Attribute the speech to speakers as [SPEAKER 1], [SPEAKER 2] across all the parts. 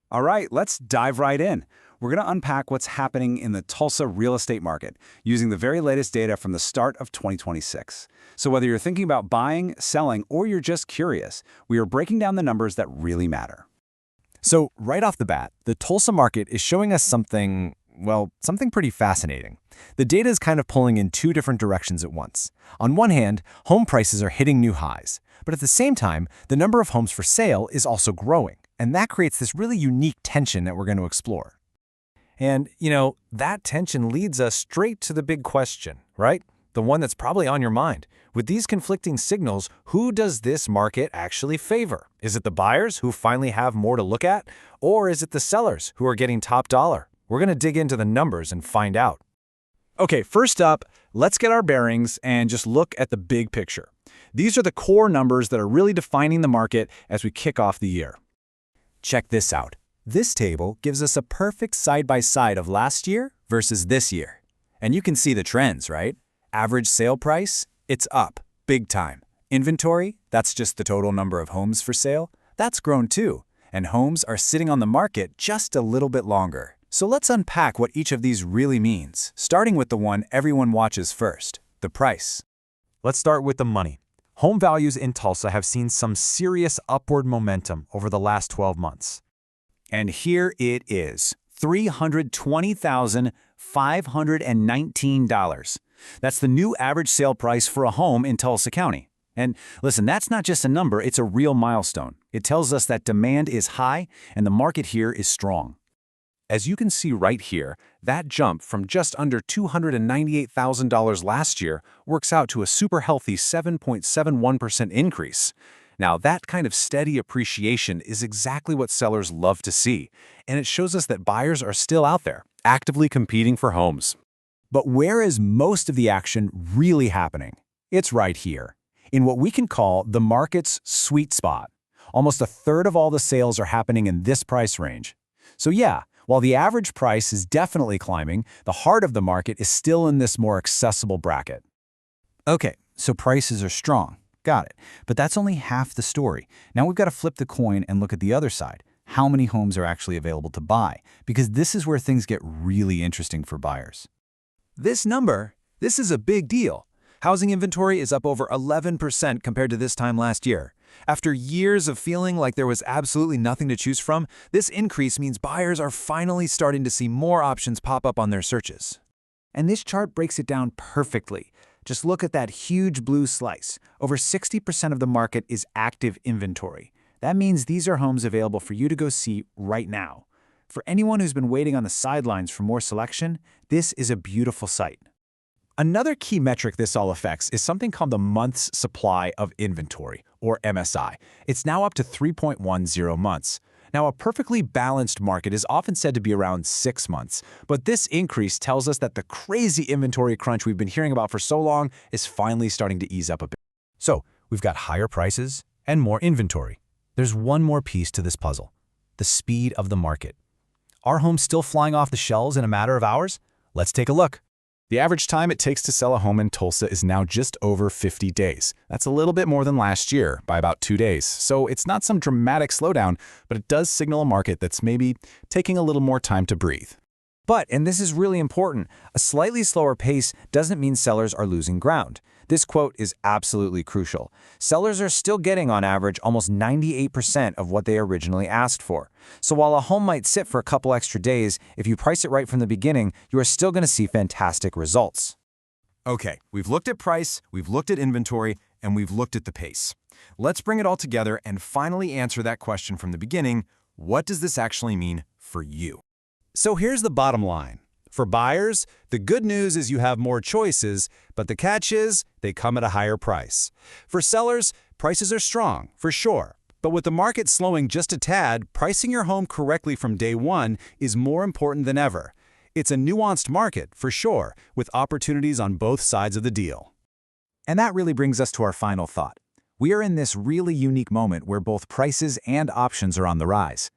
[SPEAKER 1] All right, let's dive right in. We're going to unpack what's happening in the Tulsa real estate market using the very latest data from the start of 2026. So whether you're thinking about buying, selling, or you're just curious, we are breaking down the numbers that really matter.
[SPEAKER 2] So right off the bat, the Tulsa market is showing us something, well, something pretty fascinating. The data is kind of pulling in two different directions at once. On one hand, home prices are hitting new highs, but at the same time, the number of homes for sale is also growing, and that creates this really unique tension that we're going to explore. And, that tension leads us straight to the big question, right? The one that's probably on your mind. With these conflicting signals, who does this market actually favor? Is it the buyers who finally have more to look at? Or is it the sellers who are getting top dollar? We're going to dig into the numbers and find out.
[SPEAKER 1] Okay, first up, let's get our bearings and just look at the big picture. These are the core numbers that are really defining the market as we kick off the year.
[SPEAKER 2] Check this out. This table gives us a perfect side-by-side of last year versus this year. And you can see the trends, right? Average sale price, it's up, big time. Inventory, that's just the total number of homes for sale, that's grown too. And homes are sitting on the market just a little bit longer. So let's unpack what each of these really means, starting with the one everyone watches first, the price. Let's start with the money. Home values in Tulsa have seen some serious upward momentum over the last 12 months.
[SPEAKER 1] And here it is, $320,519. That's the new average sale price for a home in Tulsa County. And listen, that's not just a number, it's a real milestone. It tells us that demand is high and the market here is strong. As you can see right here, that jump from just under $298,000 last year works out to a super healthy 7.71% increase. Now, that kind of steady appreciation is exactly what sellers love to see, and it shows us that buyers are still out there, actively competing for homes.
[SPEAKER 2] But where is most of the action really happening? It's right here, in what we can call the market's sweet spot. Almost a third of all the sales are happening in this price range. So yeah, while the average price is definitely climbing, the heart of the market is still in this more accessible bracket. Okay, so prices are strong. Got it. But that's only half the story. Now we've got to flip the coin and look at the other side. How many homes are actually available to buy? Because this is where things get really interesting for buyers.
[SPEAKER 3] This is a big deal. Housing inventory is up over 11% compared to this time last year. After years of feeling like there was absolutely nothing to choose from, this increase means buyers are finally starting to see more options pop up on their searches.
[SPEAKER 4] And this chart breaks it down perfectly. Just look at that huge blue slice. Over 60% of the market is active inventory. That means these are homes available for you to go see right now. For anyone who's been waiting on the sidelines for more selection, this is a beautiful sight.
[SPEAKER 2] Another key metric this all affects is something called the month's supply of inventory, or MSI. It's now up to 3.10 months. Now, a perfectly balanced market is often said to be around 6 months, but this increase tells us that the crazy inventory crunch we've been hearing about for so long is finally starting to ease up a bit. So, we've got higher prices and more inventory. There's one more piece to this puzzle: the speed of the market. Are homes still flying off the shelves in a matter of hours? Let's take a look.
[SPEAKER 1] The average time it takes to sell a home in Tulsa is now just over 50 days. That's a little bit more than last year, by about 2 days. So it's not some dramatic slowdown, but it does signal a market that's maybe taking a little more time to breathe.
[SPEAKER 2] But, and this is really important, a slightly slower pace doesn't mean sellers are losing ground. This quote is absolutely crucial. Sellers are still getting, on average, almost 98% of what they originally asked for. So while a home might sit for a couple extra days, if you price it right from the beginning, you are still going to see fantastic results.
[SPEAKER 3] Okay, we've looked at price, we've looked at inventory, and we've looked at the pace. Let's bring it all together and finally answer that question from the beginning: what does this actually mean for you?
[SPEAKER 2] So here's the bottom line. For buyers, the good news is you have more choices, but the catch is they come at a higher price. For sellers, prices are strong, for sure. But with the market slowing just a tad, pricing your home correctly from day one is more important than ever. It's a nuanced market, for sure, with opportunities on both sides of the deal.
[SPEAKER 4] And that really brings us to our final thought. We are in this really unique moment where both prices and options are on the rise.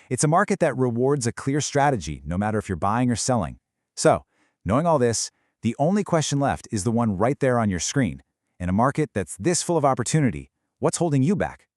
[SPEAKER 4] It's a market that rewards a clear strategy, no matter if you're buying or selling. So, knowing all this, the only question left is the one right there on your screen. In a market that's this full of opportunity, what's holding you back?